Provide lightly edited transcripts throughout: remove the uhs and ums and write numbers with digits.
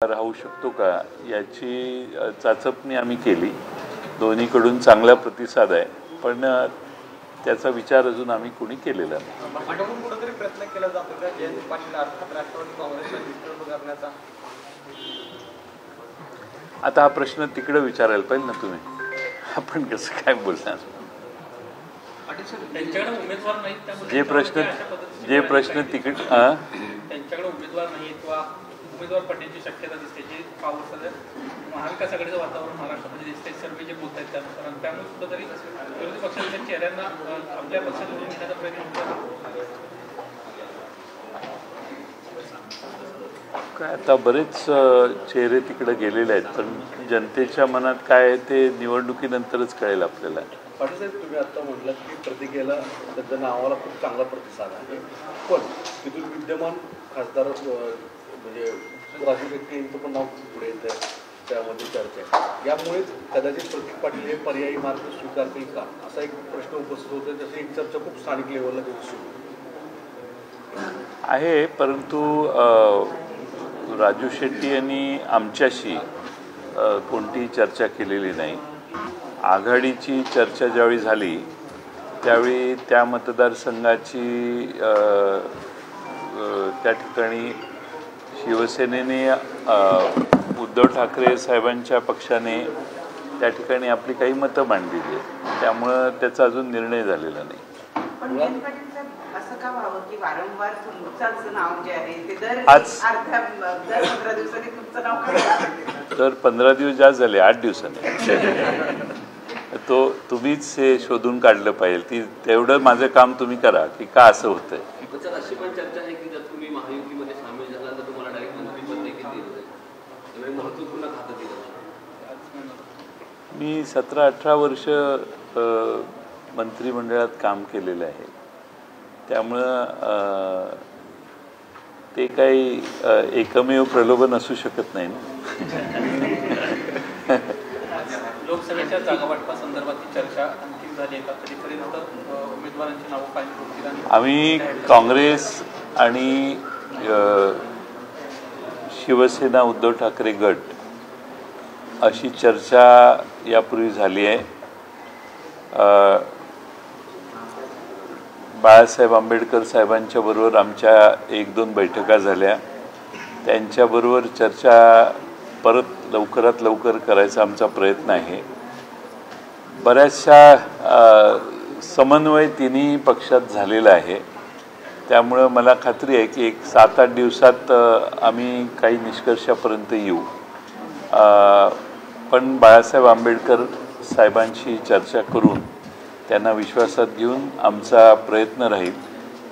राहू शकतो का याची चाचपणी आम्ही केली. दोन्हीकडून चांगला प्रतिसाद आहे, पण त्याचा विचार अजून आम्ही कोणी केलेला नाही. प्रयत्न केला जातो का जयंत पाटील अर्थात राष्ट्रवादी काँग्रेसला डिस्टर्ब करण्याचा? आता हा प्रश्न तिकडे विचारायला पाहिजे ना तुम्ही. आपण कसं काय बोलणार? जे प्रश्न तिकडे त्यांच्याकडे उमेदवार नाही किंवा उमेदवार पडण्याची शक्यता दिसते, जे पाऊस महाविकास आघाडीचं वातावरण महाराष्ट्रामध्ये दिसते, सर्वे जे बोलत आहेत त्यानुसार, त्यामुळे सुद्धा तरी विरोधी पक्षाच्या चेहऱ्यांना आपल्या पक्षात निवडून घेण्याचा प्रयत्न होतो. काय आता बरेच चेहरे तिकडे गेलेले आहेत, पण जनतेच्या मनात काय आहे ते निवडणुकीनंतरच कळेल आपल्याला. पाटील साहेब, तुम्ही आता म्हटलं की प्रतिकेला त्याच्या नावाला खूप चांगला प्रतिसाद आहे, पण तिथून विद्यमान खासदार म्हणजे राजू शेट्टी यांचं पण नाव पुढे येत आहे, त्यामध्ये चर्चा आहे. यामुळेच कदाचित प्रतीक पाटील हे पर्यायी मार्ग स्वीकारतील का, असा एक प्रश्न उपस्थित होतो. जशी एक चर्चा खूप स्थानिक लेवलला सुरू आहे. परंतु राजू शेट्टी यांनी आमच्याशी कोणतीही चर्चा केलेली नाही. आघाडीची चर्चा ज्यावेळी झाली त्यावेळी त्या मतदारसंघाची त्या ठिकाणी शिवसेनेने उद्धव ठाकरे साहेबांच्या पक्षाने त्या ठिकाणी आपली काही मतं मांडलेली आहेत, त्यामुळं त्याचा अजून निर्णय झालेला नाही. असं का व्हावं की वारंवार तुमचंच नाव जे आहे ते दर 15 दिवसांनी तुमचं नाव काढलं? तर 15 दिवस जास्त झाले, 8 दिवसांनी. तो तुम्हीच हे शोधून काढलं पाहिजे. ती तेवढं माझं काम तुम्ही करा की का असं होतंय. अशी पण चर्चा आहे की जर तुम्ही महायुतीमध्ये सामील झाला तर तुम्हाला डायरेक्ट मंत्रीपद देखील दिलं जाईल, त्यामुळे महत्त्वपूर्ण खातं दिलं. मी 17-18 वर्ष मंत्रिमंडळात काम केलेलं आहे, त्यामुळं ते काही एकमेव प्रलोभन असू शकत नाही ना. लोकसभेच्या जागा वाटपासंदर्भातली चर्चा अंतिम झाली आहे का? कधीपर्यंत उमेदवारांची नावं फाईन होतील? आम्ही काँग्रेस आणि शिवसेना उद्धव ठाकरे गट अशी चर्चा यापूर्वी झाली आहे. बाळासाहेब आंबेडकर साहेबांच्या बरोबर आमच्या 1-2 बैठका झाल्या. त्यांच्याबरोबर चर्चा परत लवकरात लवकर करायचा आमचा प्रयत्न आहे. बऱ्याचशा समन्वय तिन्ही पक्षात झालेला आहे, त्यामुळं मला खात्री आहे की एक 7-8 दिवसात आम्ही काही निष्कर्षापर्यंत येऊ. पण बाळासाहेब आंबेडकर साहेबांशी चर्चा करून त्यांना विश्वासात घेऊन आमचा प्रयत्न राहील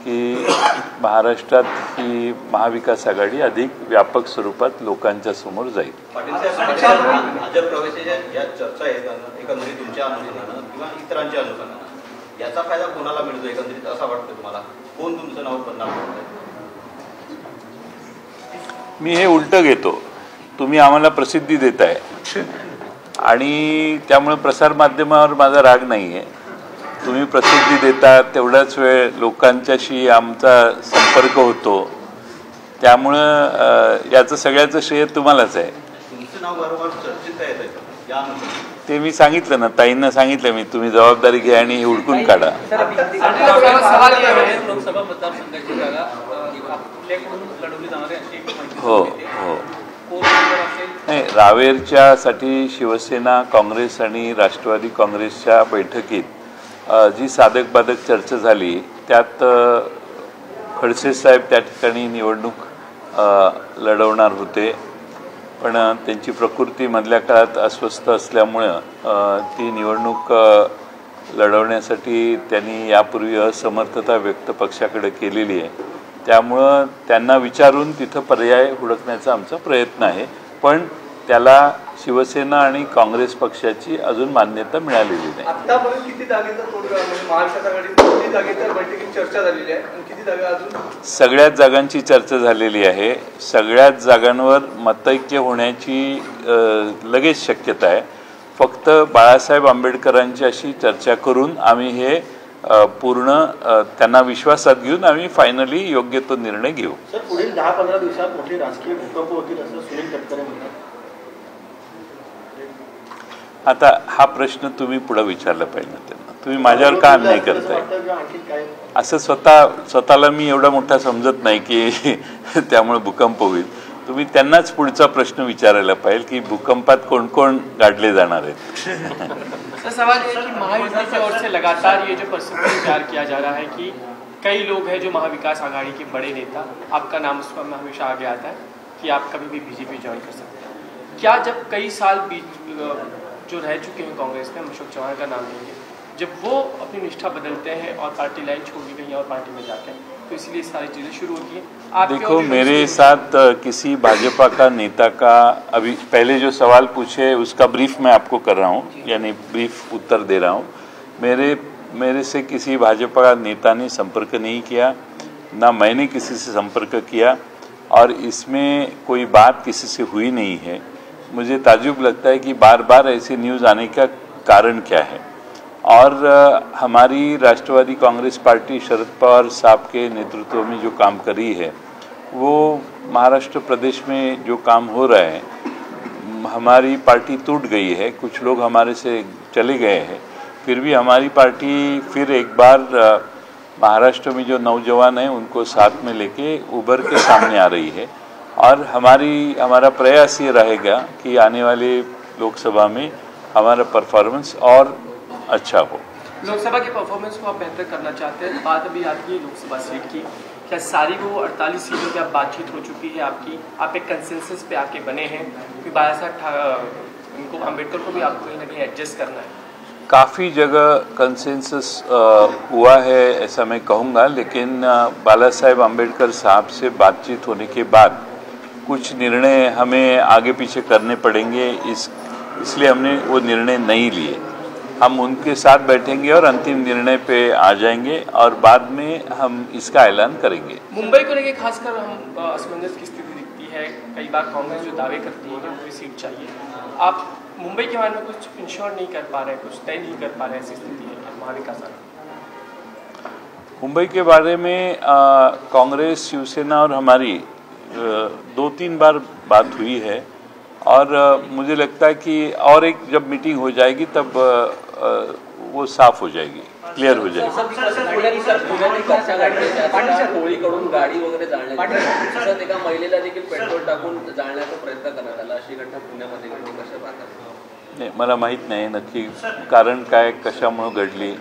की महाराष्ट्रात ही महाविकास आघाडी अधिक व्यापक स्वरूपात लोकांच्या समोर जाईल. भाजप प्रवेशाच्या या चर्चा एकंदरीत तुमच्या अनुषंगानं किंवा इतरांच्या अनुषंगानं याचा फायदा कोणाला मिळतो एकंदरीत असं वाटतं तुम्हाला? कोण तुमचं नाव बदनाम करतंय? मी हे उलटं घेतो. तुम्ही आम्हाला प्रसिद्धी देताय आणि त्यामुळे प्रसारमाध्यमावर माझा राग नाही आहे. तुम्ही प्रसिद्धी देता, तेवढाच वेळ लोकांच्याशी आमचा संपर्क होतो, त्यामुळं याचं सगळ्याचं श्रेय तुम्हालाच आहे. तुमचं नाव वारंवार चर्चेत आहे या अनुषंगाने. ते मी सांगितलं ना, ताईंना सांगितलं मी, तुम्ही जबाबदारी घ्या आणि हे हुडकून काढा. लोकसभा मतदारसंघाची जागा आपल्याकडून लढवली जाणार आहे अशी माहिती. हो हो. नाही, रावेरच्यासाठी शिवसेना, काँग्रेस आणि राष्ट्रवादी काँग्रेसच्या बैठकीत जी साधक बाधक चर्चा झाली त्यात खडसे साहेब त्या ठिकाणी निवडणूक लढवणार होते, पण त्यांची प्रकृती मधल्या काळात अस्वस्थ असल्यामुळं ती निवडणूक लढवण्यासाठी त्यांनी यापूर्वी असमर्थता व्यक्त पक्षाकडे केलेली आहे. त्यामुळं त्यांना विचारून तिथं पर्याय हुडकण्याचा आमचा प्रयत्न आहे, पण त्याला शिवसेना आणि काँग्रेस पक्षाची अजून मान्यता मिळालेली नाही. आतापर्यंत किती जागेचा महाविकास आघाडीत किती जागेच्या बैठकीत चर्चा झालेली आहे आणि किती जागा अजून? सगळ्याच जागांची चर्चा झालेली आहे. सगळ्याच जागांवर मतैक्य होण्याची लगेच शक्यता आहे. फक्त बाळासाहेब आंबेडकरांची अशी चर्चा करून आम्ही हे पूर्ण त्यांना विश्वासात घेऊन आम्ही फायनली योग्य तो निर्णय घेऊ. सर, पुढील 10-15 दिवसात मोठे राजकीय भूकंप होतील असं सुनील तटकरे म्हणतात. आता हा प्रश्न तुम्ही पुढे विचारला पाहिजे त्यांना. तुम्ही माझ्यावर का अन्याय करताय? असं स्वतःला मी एवढा मोठा समजत नाही की त्यामुळे भूकंप होईल. तुम्ही त्यांनाच पुढचा प्रश्न विचारायला पाहिजे की भूकंपात कोण कोण गाडले जाणार आहेत. सर, सवाल ये है कि महायुति की ओर से लगातार ये जो प्रचार किया जा रहा है कि कई लोग हैं जो महाविकास आघाड़ी के बड़े नेता, आपका नाम उसमें हमेशा आगे आता है कि आप कभी भी बीजेपी ज्वाइन कर सकते हैं. क्या जब कई साल जो रह चुके हैं कांग्रेस में, अशोक चौहान का नाम लेंगे, जब वो अपनी निष्ठा बदलते हैं और पार्टी लाइन छोड़ के कहीं और पार्टी में जाते हैं, तो इसलिए सारी चीज़ें शुरू होती हैं. देखो, मेरे साथ किसी भाजपा का नेता का, अभी पहले जो सवाल पूछे उसका ब्रीफ मैं आपको कर रहा हूँ, यानी ब्रीफ उत्तर दे रहा हूँ. मेरे से किसी भाजपा का नेता ने संपर्क नहीं किया, ना मैंने किसी से संपर्क किया, और इसमें कोई बात किसी से हुई नहीं है. मुझे ताज्जुब लगता है कि बार बार ऐसी न्यूज़ आने का कारण क्या है. और हमारी राष्ट्रवादी कांग्रेस पार्टी शरद पवार साहब के नेतृत्व में जो काम कर रही है, वो महाराष्ट्र प्रदेश में जो काम हो रहा है, हमारी पार्टी टूट गई है, कुछ लोग हमारे से चले गए हैं, फिर भी हमारी पार्टी फिर एक बार महाराष्ट्र में जो नौजवान हैं उनको साथ में लेके उभर के सामने आ रही है. और हमारा प्रयास ये रहेगा कि आने वाले लोकसभा में हमारा परफॉर्मेंस और अच्छा हो. लोकसभा के परफॉर्मेंस को आप बेहतर करना चाहते हैं. बात अभी आती है लोकसभा सीट की. क्या सारी वो 48 सीटों की आप बातचीत हो चुकी है आपकी? आप एक कंसेंसस पे आपके बने हैं कि उनको अम्बेडकर को भी आपको कहीं ना कहीं एडजस्ट करना है? काफ़ी जगह कंसेंसस हुआ है ऐसा मैं कहूँगा, लेकिन बाला साहेब अम्बेडकर साहब से बातचीत होने के बाद कुछ निर्णय हमें आगे पीछे करने पड़ेंगे, इसलिए हमने वो निर्णय नहीं लिए. हम उनके साथ बैठेंगे और अंतिम निर्णय पे आ जाएंगे और बाद में हम इसका ऐलान करेंगे. मुंबई को लेकर खासकर हम असमंजस की स्थिति दिखती है. कई बार कांग्रेस जो दावे करती है कि मुंबई सीट चाहिए, आप मुंबई के बारे में कुछ इंश्योर नहीं कर पा रहे, कुछ तय नहीं कर पा रहे, ऐसी स्थिति है महाविकास आघाड़ी. मुंबई के बारे में कांग्रेस, शिवसेना और हमारी 2-3 बार बात हुई है, और मुझे लगता है कि और एक जब मीटिंग हो जाएगी तब वो साफ हो जाएगी, क्लियर हो जाएगी. होळीकडून गाडी वगैरे जाळण्यात, एका महिलेला देखील पेट्रोल टाकून जाळण्याचा प्रयत्न करण्यात आला, अशी घटना पुण्यामध्ये घडली. कशा पाहतात? नाही, मला माहीत नाही नक्की कारण काय, कशामुळे घडली,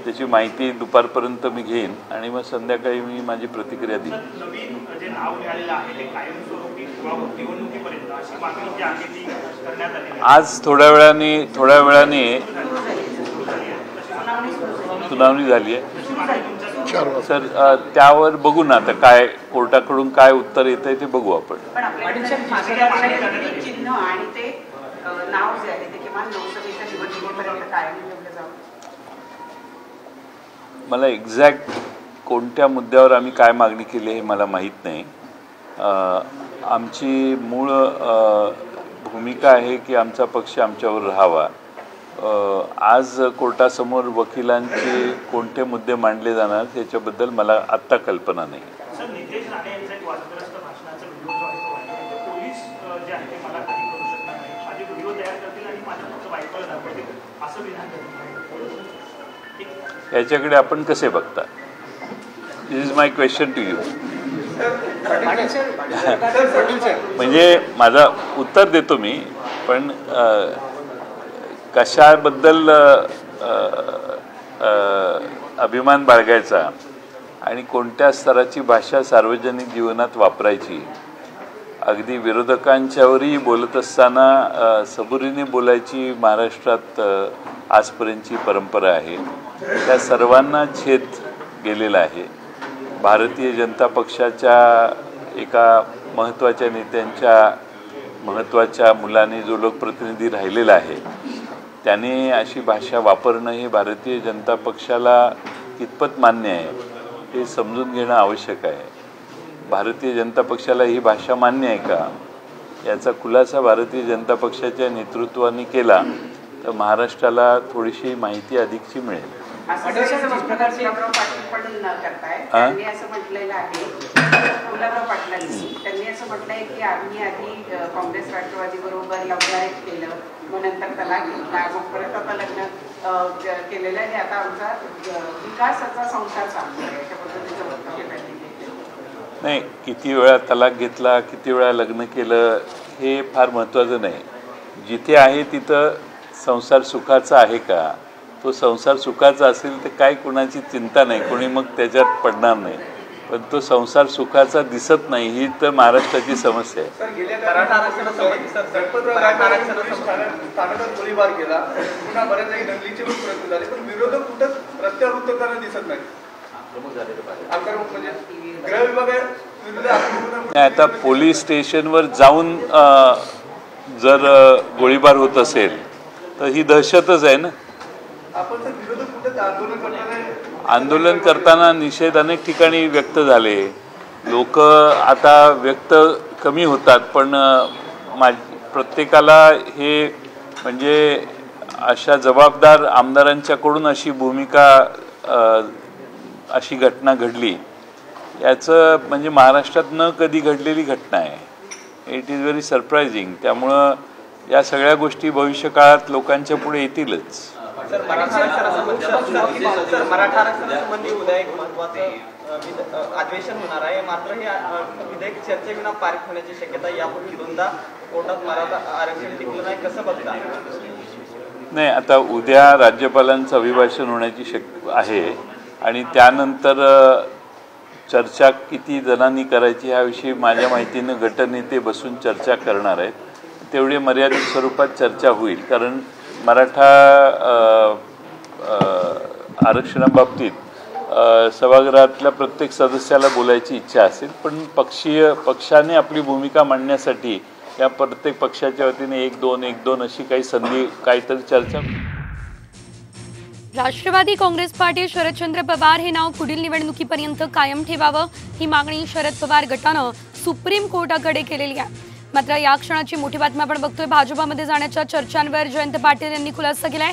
त्याची माहिती दुपारपर्यंत मी घेईन आणि मग संध्याकाळी मी माझी प्रतिक्रिया देईन. नवीन जे नाव मिळालेलं आहे ते कायमस्वरूपी किंवा निवडणुकीपर्यंत अशी मागणी जी आहे ती करण्यात आली आहे. आज थोड्या वेळाने सुनावणी झाली आहे. सर, त्यावर बघू ना आता काय कोर्टाकडून काय उत्तर येतंय ते बघू आपण. पण आपल्याकडे चिन्ह आणि ते नाव जे आहे ते किमान लोकसभेच्या निवडणुकीपर्यंत कायम ठेवलं जावं. मला एक्झॅक्ट कोणत्या मुद्द्यावर आम्ही काय मागणी केली हे मला माहीत नाही. आमची मूळ भूमिका आहे की आमचा पक्ष आमच्यावर राहावा. आज कोर्टासमोर वकिलांचे कोणते मुद्दे मांडले जाणार त्याच्याबद्दल मला आत्ता कल्पना नाही. सर, नितेश राणे यांचा एक वादग्रस्त भाषणाचा व्हिडिओ जो आहे तो पोलीस जे आहे ते मला काही करू शकणार नाही, माझे व्हिडिओ तयार करतील आणि माझ्या फक्त बायकोला दाखवतील असं विधान करतील. याच्याकडे आपण कसे बघता? This is my question to you. म्हणजे माझा उत्तर देतो मी, पण कशाबद्दल अभिमान बाळगायचा आणि कोणत्या स्तराची भाषा सार्वजनिक जीवनात वापरायची, अगदी विरोधकांच्यावरही बोलत असताना सबुरीने बोलायची महाराष्ट्रात आजपर्यंतची परंपरा आहे. त्या सर्वांना छेद गेलेला आहे. भारतीय जनता पक्षाच्या एका महत्त्वाच्या नेत्यांच्या महत्त्वाच्या मुलाने जो लोकप्रतिनिधी राहिलेला आहे त्याने अशी भाषा वापरणं हे भारतीय जनता पक्षाला कितपत मान्य आहे हे समजून घेणं आवश्यक आहे. भारतीय जनता पक्षाला ही भाषा मान्य आहे का याचा खुलासा भारतीय जनता पक्षाच्या नेतृत्वाने केला तर महाराष्ट्राला थोडीशी माहिती अधिकची मिळेल. असं गुलाबराव पाटील पण करताय. त्यांनी असं म्हटलेलं आहे, गुलाबराव पाटलांनी त्यांनी असं म्हटलंय की आम्ही आधी काँग्रेस राष्ट्रवादी बरोबर लव्ह मॅरेज केलं, मग नंतर तलाक घेतला, मग परत आता लग्न केलेलं आहे, आता आमचा विकासाचा संसार चालू आहे, अशा पद्धतीचं वक्तव्य त्यांनी केलं. नाही, किती वेळा तलाक घेतला, किती वेळा लग्न केलं हे फार महत्त्वाचं नाही. जिथे आहे तिथं संसार सुखाचा आहे का, तो संसार सुखाचा असेल तर काय कुणाची चिंता नाही, कोणी मग त्याच्यात पडणार नाही. पण तो संसार सुखाचा दिसत नाही, ही तर महाराष्ट्राची समस्या आहे. स्थानकात गोळीबार केला, पुन्हा बऱ्याच काही दंगलीचे पण प्रयत्न झाले, पण विरोधक कुठं रस्त्यावर उतरताना दिसत नाही. म्हणजे गृह विभाग आता पोलीस स्टेशनवर जाऊन जर गोळीबार होत असेल तर ही दहशतच आहे ना. आपण तर विरोधक कुठं आंदोलन करताना आंदोलन करताना निषेध अनेक ठिकाणी व्यक्त झाले. लोक आता व्यक्त कमी होतात, पण प्रत्येकाला हे म्हणजे अशा जबाबदार आमदारांच्याकडून अशी भूमिका अशी घटना घडली याचं म्हणजे महाराष्ट्रात न कधी घडलेली घटना आहे. It is very surprising. त्यामुळं या सगळ्या गोष्टी भविष्य काळात लोकांच्या पुढे येतीलच. मराठा आरक्षणासंबंधी उद्या एक महत्वाचं अधिवेशन होणार आहे, मात्र हे विधेयक चर्चेविना पारित होण्याची शक्यता यापूर्वी दोनदा कोर्टात मराठा आरक्षण टिकलं नाही, कसं बघता? नाही, आता उद्या राज्यपालांचं अभिभाषण होण्याची आहे आणि त्यानंतर चर्चा किती जणांनी करायची ह्याविषयी माझ्या माहितीनं गटनेते बसून चर्चा करणार आहेत. तेवढी मर्यादित स्वरूपात चर्चा होईल, कारण मराठा आरक्षणाबाबतीत सभागृहातल्या प्रत्येक सदस्याला बोलायची इच्छा असेल, पण पक्षाने आपली भूमिका मांडण्यासाठी या प्रत्येक पक्षाच्या वतीने एक दोन अशी काही संधी काहीतरी चर्चा. राष्ट्रवादी काँग्रेस पार्टी शरदचंद्र पवार हे नाव पुढील निवडणुकीपर्यंत कायम ठेवावं ही मागणी शरद पवार गटानं सुप्रीम कोर्टाकडे केलेली आहे. मात्र या क्षणाची मोठी बातमी आपण बघतोय, भाजपामध्ये जाण्याच्या चर्चांवर जयंत पाटील यांनी खुलासा केलाय.